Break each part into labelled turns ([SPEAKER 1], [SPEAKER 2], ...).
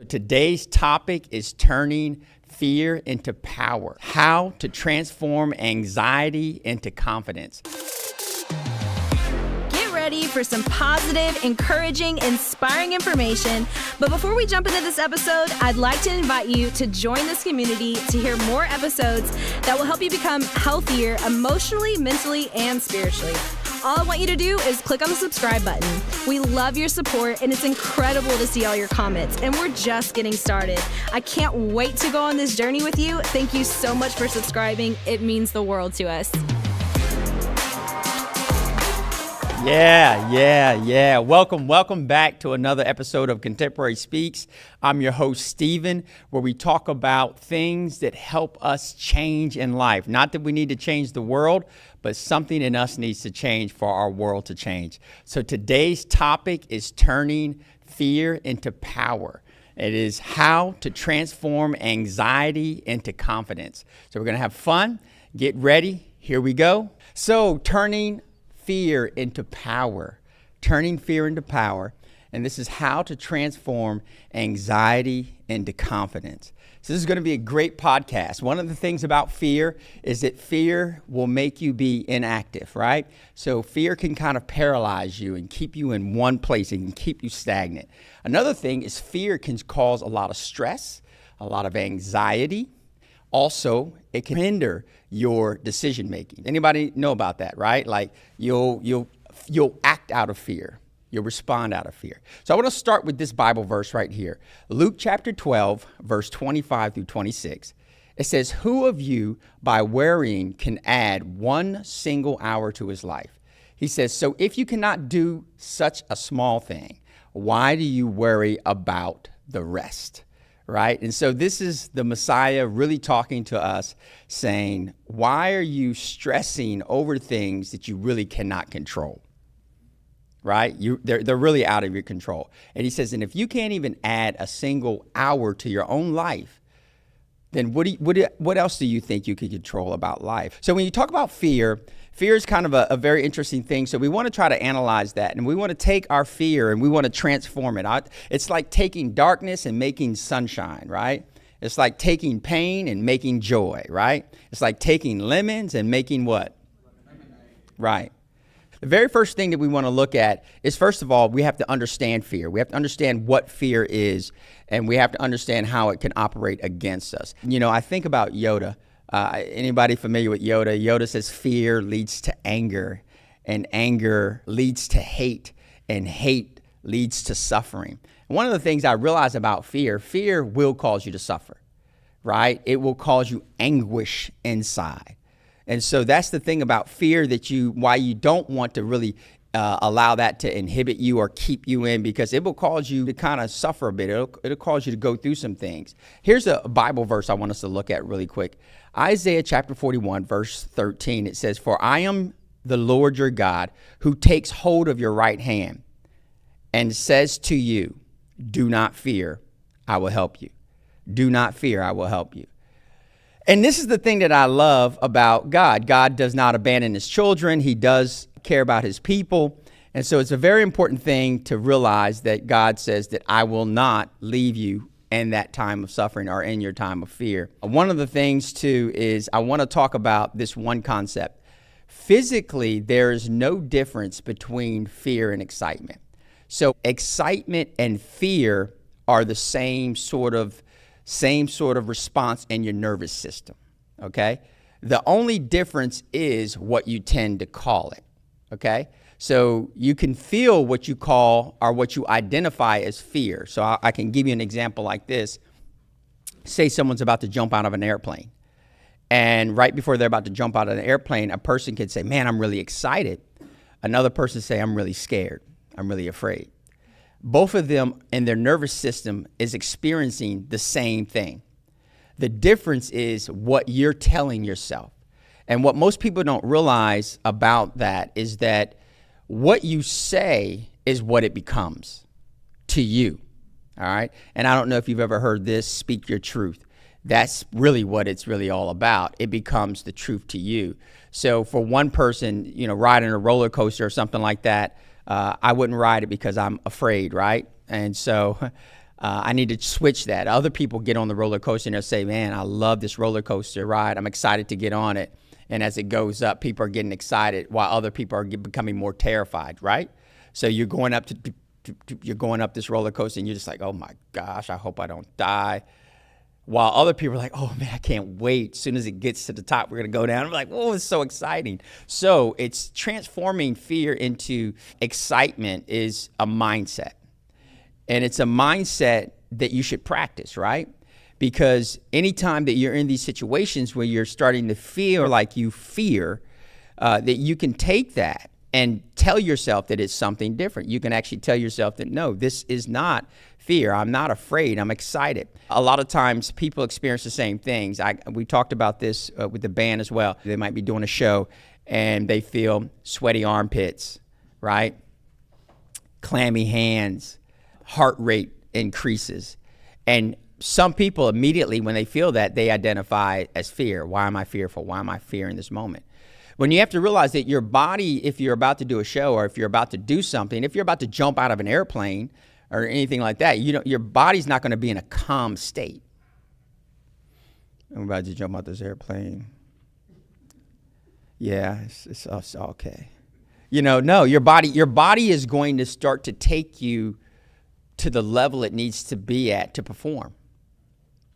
[SPEAKER 1] Today's topic is turning fear into power. How to transform anxiety into confidence.
[SPEAKER 2] Get ready for some positive, encouraging, inspiring information. But before we jump into this episode, I'd like to invite you to join this community to hear more episodes that will help you become healthier emotionally, mentally, and spiritually. All I want you to do is click on the subscribe button. We love your support, and it's incredible to see all your comments, and we're just getting started. I can't wait to go on this journey with you. Thank you so much for subscribing. It means the world to us.
[SPEAKER 1] Yeah. Welcome back to another episode of Contemporary Speaks. I'm your host, Stephen, where we talk about things that help us change in life. Not that we need to change the world, but something in us needs to change for our world to change. So today's topic is turning fear into power. It is how to transform anxiety into confidence. So we're going to have fun. Get ready. Here we go. So turning fear into power. Turning fear into power. And this is how to transform anxiety into confidence. So this is going to be a great podcast. One of the things about fear is that fear will make you be inactive, right? So fear can kind of paralyze you and keep you in one place. It can keep you stagnant. Another thing is fear can cause a lot of stress, a lot of anxiety. Also, it can hinder your decision making. Anybody know about that, right? Like you'll act out of fear. You'll respond out of fear. So I want to start with this Bible verse right here. Luke chapter 12, verse 25 through 26. It says, "Who of you by worrying can add one single hour to his life?" He says, "So if you cannot do such a small thing, why do you worry about the rest?" Right? And so this is the Messiah really talking to us saying, why are you stressing over things that you really cannot control? Right? They're really out of your control. And he says, and if you can't even add a single hour to your own life, then what else do you think you could control about life? So when you talk about fear is kind of a very interesting thing. So we want to try to analyze that, and we want to take our fear and we want to transform it. It's like taking darkness and making sunshine, right? It's like taking pain and making joy, right? It's like taking lemons and making what? Lemonade. Right. The very first thing that we want to look at is, first of all, we have to understand fear. We have to understand what fear is, and we have to understand how it can operate against us. You know, I think about Yoda. Anybody familiar with Yoda? Yoda says fear leads to anger, and anger leads to hate, and hate leads to suffering. And one of the things I realize about fear will cause you to suffer, right? It will cause you anguish inside. And so that's the thing about fear why you don't want to really allow that to inhibit you or keep you in, because it will cause you to kind of suffer a bit. It'll cause you to go through some things. Here's a Bible verse I want us to look at really quick. Isaiah chapter 41, verse 13. It says, "For I am the Lord your God, who takes hold of your right hand and says to you, do not fear, I will help you. Do not fear, I will help you." And this is the thing that I love about God. God does not abandon his children. He does care about his people. And so it's a very important thing to realize that God says that I will not leave you in that time of suffering or in your time of fear. One of the things, too, is I want to talk about this one concept. Physically, there is no difference between fear and excitement. So excitement and fear are the same sort of response in your nervous system, okay? The only difference is what you tend to call it, okay? So you can feel what you call or what you identify as fear. So I can give you an example like this. Say someone's about to jump out of an airplane, and right before they're about to jump out of an airplane, a person could say, "Man, I'm really excited." Another person say, "I'm really scared. I'm really afraid." Both of them in their nervous system is experiencing the same thing. The difference is what you're telling yourself. And what most people don't realize about that is that what you say is what it becomes to you. All right. And I don't know if you've ever heard this, speak your truth. That's really what it's really all about. It becomes the truth to you. So for one person, riding a roller coaster or something like that, I wouldn't ride it because I'm afraid, right? And so I need to switch that. Other people get on the roller coaster and they'll say, man, I love this roller coaster ride. I'm excited to get on it. And as it goes up, people are getting excited while other people are becoming more terrified, right? So you're going up you're going up this roller coaster and you're just like, oh my gosh, I hope I don't die. While other people are like, oh man, I can't wait. As soon as it gets to the top, we're going to go down. I'm like, oh, it's so exciting. So it's transforming fear into excitement is a mindset. And it's a mindset that you should practice, right? Because anytime that you're in these situations where you're starting to feel like you fear, that you can take that and tell yourself that it's something different. You can actually tell yourself that, no, this is not fear. I'm not afraid. I'm excited. A lot of times people experience the same things. We talked about this with the band as well. They might be doing a show and they feel sweaty armpits, right? Clammy hands, heart rate increases. And some people immediately, when they feel that, they identify as fear. Why am I fearful? Why am I fearing this moment? When you have to realize that your body, if you're about to do a show or if you're about to do something, if you're about to jump out of an airplane or anything like that, your body's not going to be in a calm state. I'm about to jump out this airplane. Yeah, it's okay. No, your body is going to start to take you to the level it needs to be at to perform,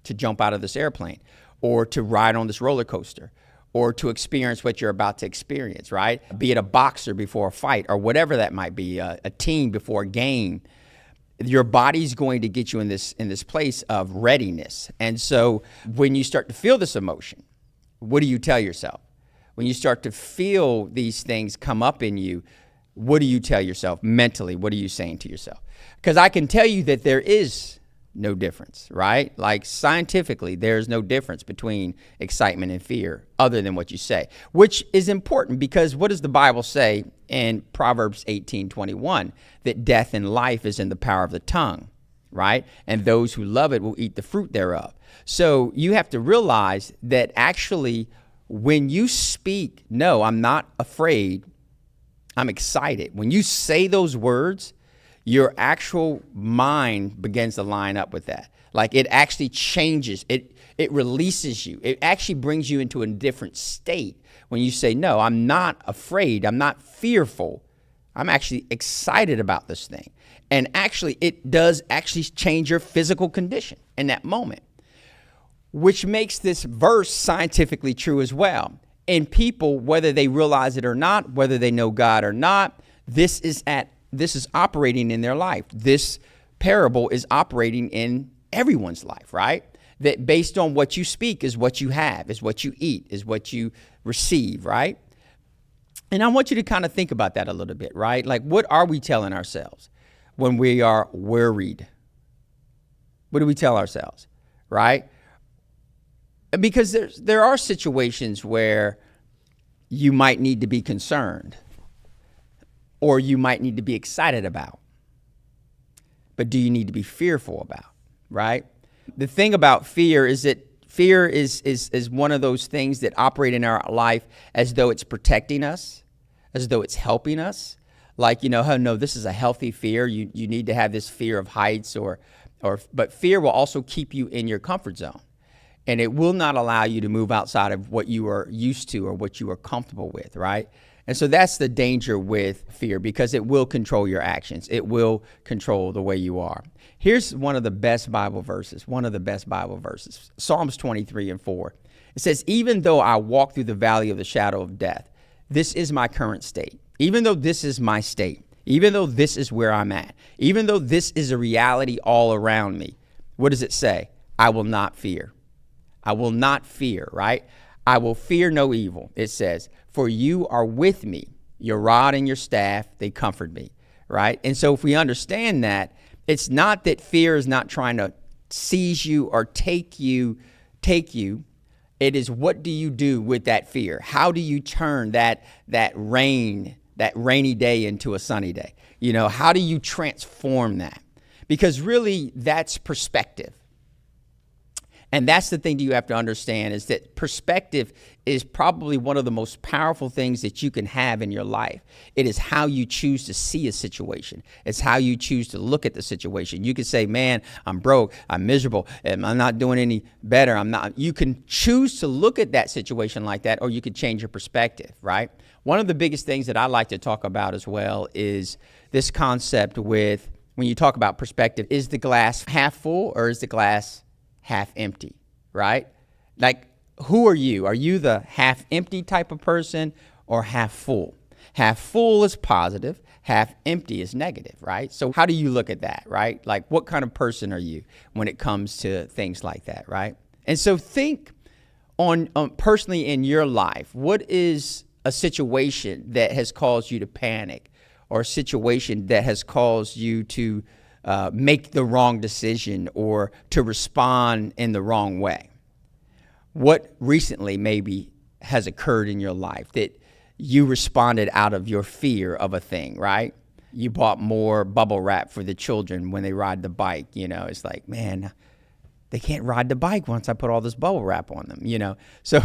[SPEAKER 1] to jump out of this airplane or to ride on this roller coaster or to experience what you're about to experience, right? Be it a boxer before a fight or whatever that might be, a team before a game. Your body's going to get you in this place of readiness. And so when you start to feel this emotion, what do you tell yourself? When you start to feel these things come up in you, what do you tell yourself mentally? What are you saying to yourself? Because I can tell you that there is no difference, right? Like scientifically, there's no difference between excitement and fear other than what you say, which is important because what does the Bible say in Proverbs 18:21? That death and life is in the power of the tongue, right? And those who love it will eat the fruit thereof. So you have to realize that actually when you speak, no, I'm not afraid, I'm excited. When you say those words, your actual mind begins to line up with that. Like it actually changes. It releases you. It actually brings you into a different state when you say, no, I'm not afraid. I'm not fearful. I'm actually excited about this thing. And actually, it does actually change your physical condition in that moment, which makes this verse scientifically true as well. And people, whether they realize it or not, whether they know God or not, this is operating in their life. This parable is operating in everyone's life, right? That based on what you speak is what you have, is what you eat, is what you receive, right? And I want you to kind of think about that a little bit, right? Like, what are we telling ourselves when we are worried? What do we tell ourselves, right? Because there are situations where you might need to be concerned or you might need to be excited about. But do you need to be fearful about, right? The thing about fear is that fear is one of those things that operate in our life as though it's protecting us, as though it's helping us. Like, oh no, this is a healthy fear. You need to have this fear of heights but fear will also keep you in your comfort zone. And it will not allow you to move outside of what you are used to or what you are comfortable with, right? And so that's the danger with fear because it will control your actions. It will control the way you are. Here's one of the best Bible verses, Psalms 23:4. It says, even though I walk through the valley of the shadow of death, this is my current state. Even though this is my state, even though this is where I'm at, even though this is a reality all around me, what does it say? I will not fear. I will not fear, right? I will fear no evil, it says, for you are with me. Your rod and your staff, they comfort me, right? And so if we understand that, it's not that fear is not trying to seize you or take you. It is what do you do with that fear? How do you turn that rainy day into a sunny day? How do you transform that? Because really that's perspective. And that's the thing that you have to understand, is that perspective is probably one of the most powerful things that you can have in your life. It is how you choose to see a situation. It's how you choose to look at the situation. You can say, man, I'm broke, I'm miserable, and I'm not doing any better. You can choose to look at that situation like that, or you could change your perspective, right? One of the biggest things that I like to talk about as well is this concept with, when you talk about perspective, is the glass half full or is the glass half empty, right? Like, who are you? Are you the half empty type of person or half full? Half full is positive, half empty is negative, right? So how do you look at that, right? Like, what kind of person are you when it comes to things like that, right? And so think on personally in your life, what is a situation that has caused you to panic, or a situation that has caused you to make the wrong decision or to respond in the wrong way? What recently maybe has occurred in your life that you responded out of your fear of a thing, right? You bought more bubble wrap for the children when they ride the bike. You know, it's like, man, they can't ride the bike once I put all this bubble wrap on them, you know? So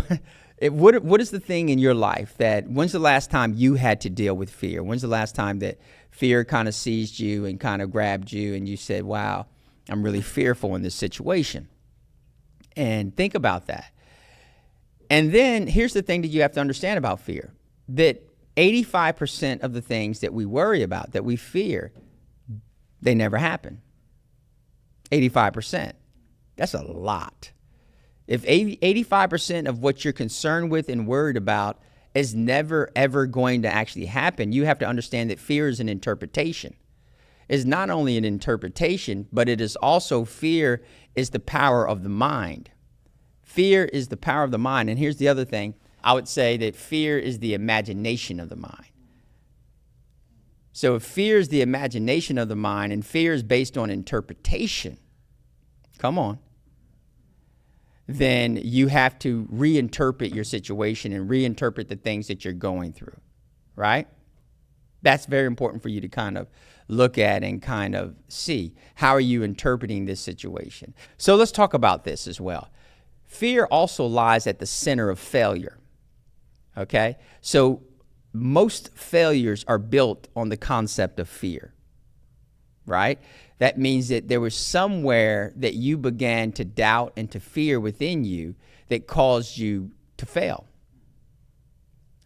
[SPEAKER 1] what is the thing in your life that, when's the last time you had to deal with fear? When's the last time that fear kind of seized you and kind of grabbed you and you said, wow, I'm really fearful in this situation? And think about that. And then here's the thing that you have to understand about fear, that 85% of the things that we worry about, that we fear, they never happen. 85%. That's a lot. If 85% of what you're concerned with and worried about is never, ever going to actually happen, you have to understand that fear is an interpretation. It's not only an interpretation, but it is also, fear is the power of the mind. Fear is the power of the mind. And here's the other thing. I would say that fear is the imagination of the mind. So if fear is the imagination of the mind and fear is based on interpretation, come on, then you have to reinterpret your situation and reinterpret the things that you're going through, right? That's very important for you to kind of look at and kind of see. How are you interpreting this situation? So let's talk about this as well. Fear also lies at the center of failure, okay? So most failures are built on the concept of fear, right? That means that there was somewhere that you began to doubt and to fear within you that caused you to fail.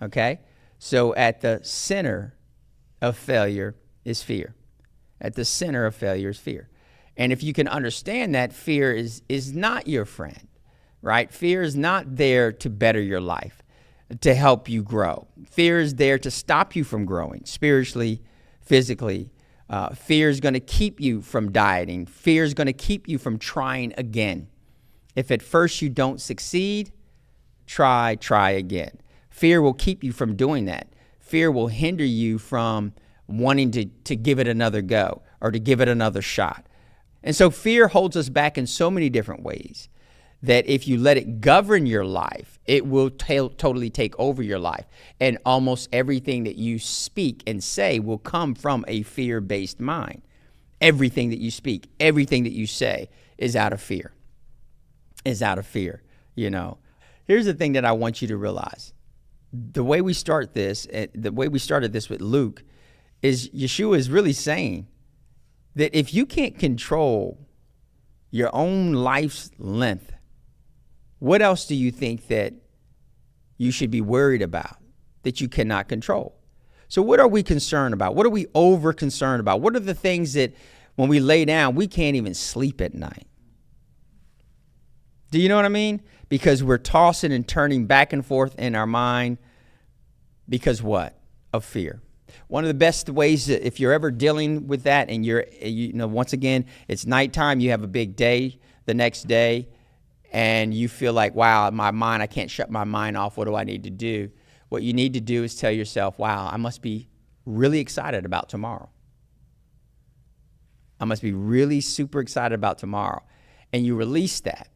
[SPEAKER 1] Okay? So at the center of failure is fear. At the center of failure is fear. And if you can understand that, fear is not your friend, right? Fear is not there to better your life, to help you grow. Fear is there to stop you from growing spiritually, physically. Fear is going to keep you from dieting. Fear is going to keep you from trying again. If at first you don't succeed, try again. Fear will keep you from doing that. Fear will hinder you from wanting to give it another go or to give it another shot. And so fear holds us back in so many different ways that if you let it govern your life, it will totally take over your life. And almost everything that you speak and say will come from a fear-based mind. Everything that you speak, everything that you say is out of fear. Is out of fear, you know. Here's the thing that I want you to realize. The way we start this, the way we started this with Luke, is Yeshua is really saying that if you can't control your own life's length, what else do you think that you should be worried about that you cannot control? So what are we concerned about? What are we over concerned about? What are the things that when we lay down, we can't even sleep at night? Do you know what I mean? Because we're tossing and turning back and forth in our mind because what? Of fear. One of the best ways, that if you're ever dealing with that and once again, it's nighttime, you have a big day the next day, and you feel like, wow, my mind, I can't shut my mind off. What do I need to do? What you need to do is tell yourself, wow, I must be really excited about tomorrow. I must be really super excited about tomorrow. And you release that.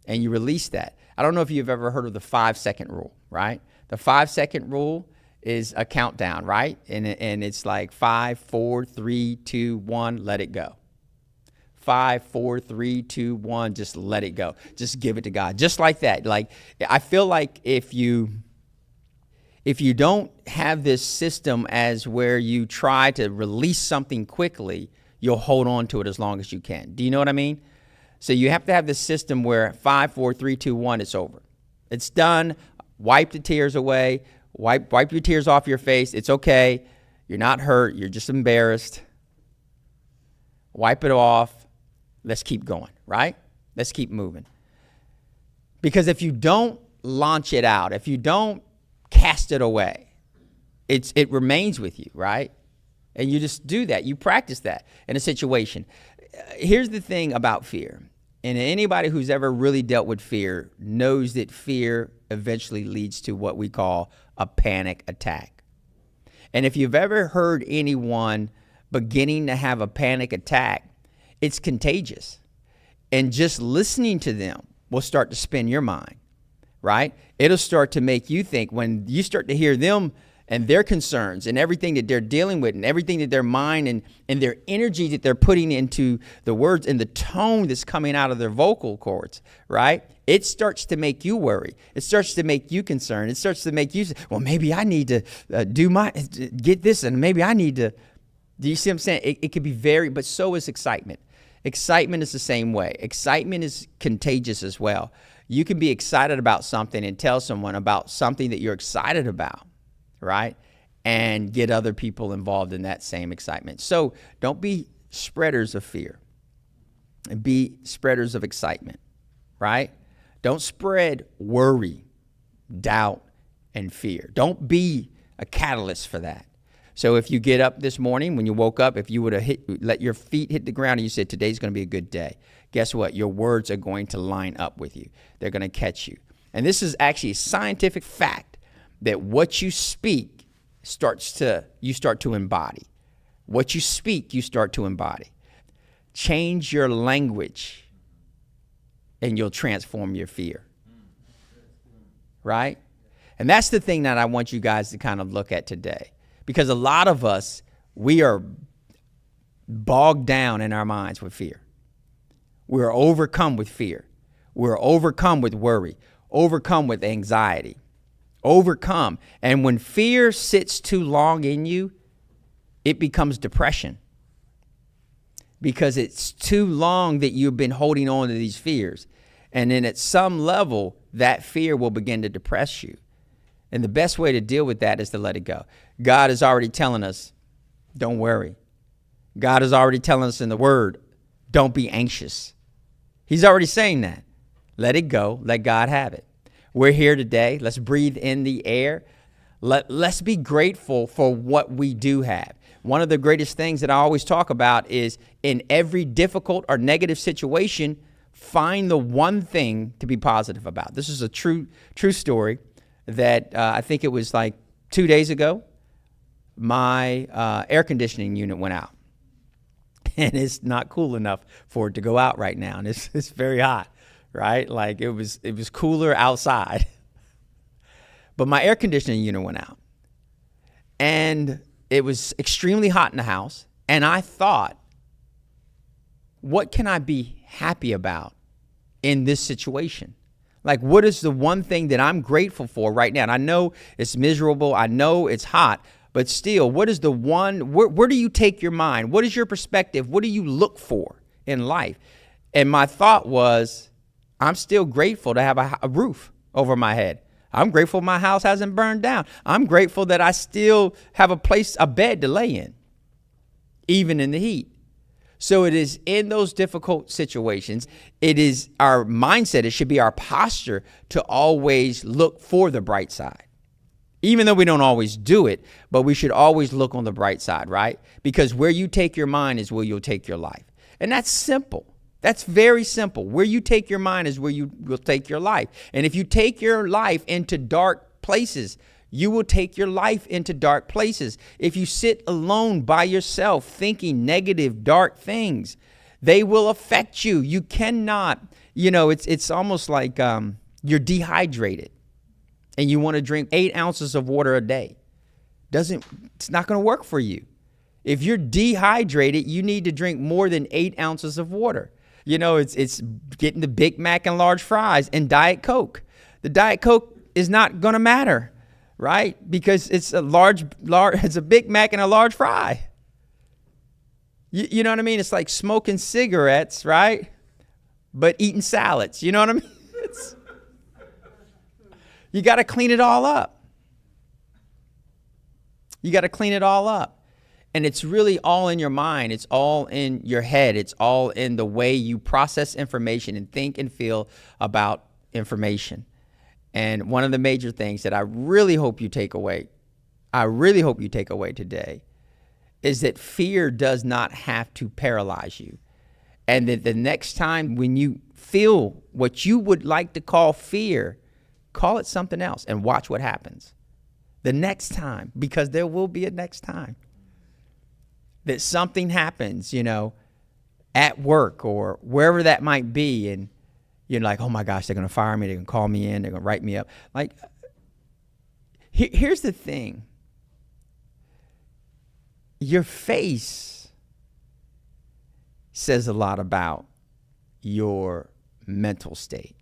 [SPEAKER 1] And you release that. I don't know if you've ever heard of the 5-second rule, right? The 5-second rule is a countdown, right? And it's like 5, 4, 3, 2, 1, let it go. 5, 4, 3, 2, 1, just let it go. Just give it to God. Just like that. Like, I feel like if you don't have this system as where you try to release something quickly, you'll hold on to it as long as you can. Do you know what I mean? So you have to have this system where 5, 4, 3, 2, 1, it's over. It's done. Wipe the tears away. Wipe your tears off your face. It's okay. You're not hurt. You're just embarrassed. Wipe it off. Let's keep going, right? Let's keep moving. Because if you don't launch it out, if you don't cast it away, it remains with you, right? And you just do that. You practice that in a situation. Here's the thing about fear. And anybody who's ever really dealt with fear knows that fear eventually leads to what we call a panic attack. And if you've ever heard anyone beginning to have a panic attack, it's contagious. And just listening to them will start to spin your mind, right? It'll start to make you think when you start to hear them and their concerns and everything that they're dealing with and everything that their mind and their energy that they're putting into the words and the tone that's coming out of their vocal cords, right? It starts to make you worry. It starts to make you concerned. It starts to make you say, well, maybe I need to get this and maybe I need to. Do you see what I'm saying? It could be but so is excitement. Excitement is the same way. Excitement is contagious as well. You can be excited about something and tell someone about something that you're excited about, right? And get other people involved in that same excitement. So don't be spreaders of fear. Be spreaders of excitement, right? Don't spread worry, doubt, and fear. Don't be a catalyst for that. So if you get up this morning, when you woke up, if you would have let your feet hit the ground and you said, today's going to be a good day, guess what? Your words are going to line up with you. They're going to catch you. And this is actually a scientific fact that what you speak you start to embody. What you speak, you start to embody. Change your language and you'll transform your fear. Right? And that's the thing that I want you guys to kind of look at today. Because a lot of us, we are bogged down in our minds with fear. We're overcome with fear. We're overcome with worry, overcome with anxiety, overcome. And when fear sits too long in you, it becomes depression. Because it's too long that you've been holding on to these fears. And then at some level, that fear will begin to depress you. And the best way to deal with that is to let it go. God is already telling us, don't worry. God is already telling us in the word, don't be anxious. He's already saying that. Let it go. Let God have it. We're here today. Let's breathe in the air. Let's be grateful for what we do have. One of the greatest things that I always talk about is in every difficult or negative situation, find the one thing to be positive about. This is a true story that I think it was like 2 days ago. My air conditioning unit went out. And it's not cool enough for it to go out right now. And it's very hot, right? Like it was cooler outside. But my air conditioning unit went out. And it was extremely hot in the house. And I thought, what can I be happy about in this situation? Like, what is the one thing that I'm grateful for right now? And I know it's miserable. I know it's hot. But still, what is the one, where do you take your mind? What is your perspective? What do you look for in life? And my thought was, I'm still grateful to have a roof over my head. I'm grateful my house hasn't burned down. I'm grateful that I still have a bed to lay in, even in the heat. So it is in those difficult situations, it is our mindset, it should be our posture to always look for the bright side. Even though we don't always do it, but we should always look on the bright side, right? Because where you take your mind is where you'll take your life. And that's simple. That's very simple. Where you take your mind is where you will take your life. And if you take your life into dark places, you will take your life into dark places. If you sit alone by yourself thinking negative, dark things, they will affect you. You cannot, it's almost like you're dehydrated and you want to drink 8 ounces of water a day. It's not going to work for you. If you're dehydrated, you need to drink more than 8 ounces of water. You know, it's getting the Big Mac and large fries and Diet Coke. The Diet Coke is not going to matter, right? Because it's it's a Big Mac and a large fry. You know what I mean? It's like smoking cigarettes, right? But eating salads. You know what I mean? You got to clean it all up. You got to clean it all up. And it's really all in your mind. It's all in your head. It's all in the way you process information and think and feel about information. And one of the major things that I really hope you take away today is that fear does not have to paralyze you. And that the next time when you feel what you would like to call fear, call it something else and watch what happens. The next time, because there will be a next time. That something happens, you know, at work or wherever that might be. And you're like, oh my gosh, they're going to fire me. They're going to call me in. They're going to write me up. Like, here's the thing. Your face says a lot about your mental state.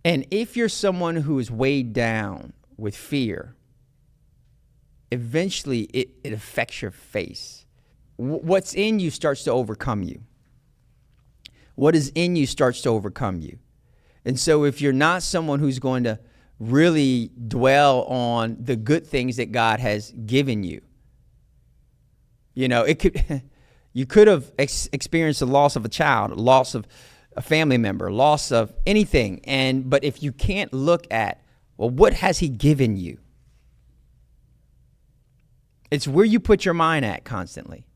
[SPEAKER 1] And if you're someone who is weighed down with fear, eventually it affects your face. What's in you starts to overcome you. What is in you starts to overcome you. And so if you're not someone who's going to really dwell on the good things that God has given you, you know, you could have experienced the loss of a child, loss of a family member, loss of anything. But if you can't look at, well, what has he given you? It's where you put your mind at constantly.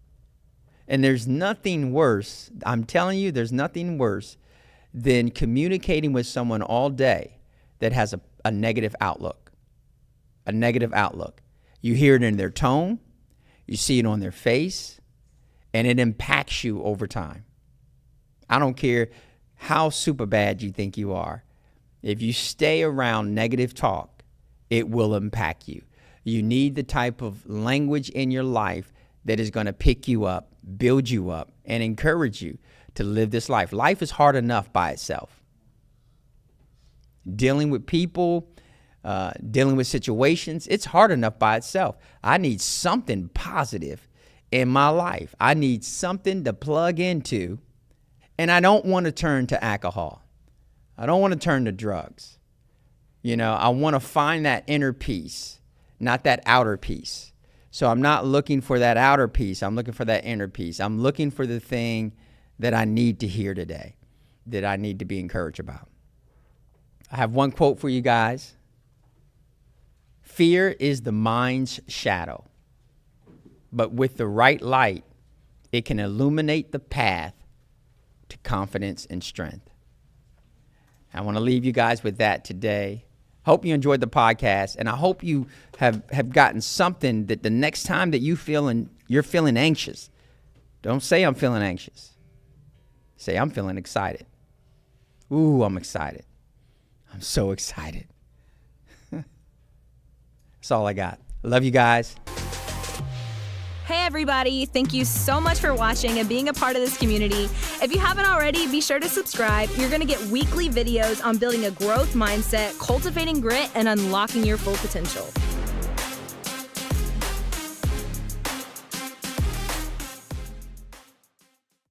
[SPEAKER 1] And there's nothing worse, I'm telling you, there's nothing worse than communicating with someone all day that has a negative outlook. A negative outlook. You hear it in their tone, you see it on their face, and it impacts you over time. I don't care how super bad you think you are. If you stay around negative talk, it will impact you. You need the type of language in your life that is going to pick you up, build you up, and encourage you to live this life. Life is hard enough by itself. Dealing with people, dealing with situations, it's hard enough by itself. I need something positive in my life. I need something to plug into, and I don't want to turn to alcohol. I don't want to turn to drugs. You know, I want to find that inner peace, not that outer peace. So I'm not looking for that outer peace. I'm looking for that inner peace. I'm looking for the thing that I need to hear today, that I need to be encouraged about. I have one quote for you guys. Fear is the mind's shadow, but with the right light, it can illuminate the path to confidence and strength. I want to leave you guys with that today. Hope you enjoyed the podcast, and I hope you have gotten something that the next time that you're feeling anxious, don't say I'm feeling anxious. Say I'm feeling excited. Ooh, I'm excited. I'm so excited. That's all I got. Love you guys.
[SPEAKER 2] Hey everybody, thank you so much for watching and being a part of this community. If you haven't already, be sure to subscribe. You're going to get weekly videos on building a growth mindset, cultivating grit, and unlocking your full potential.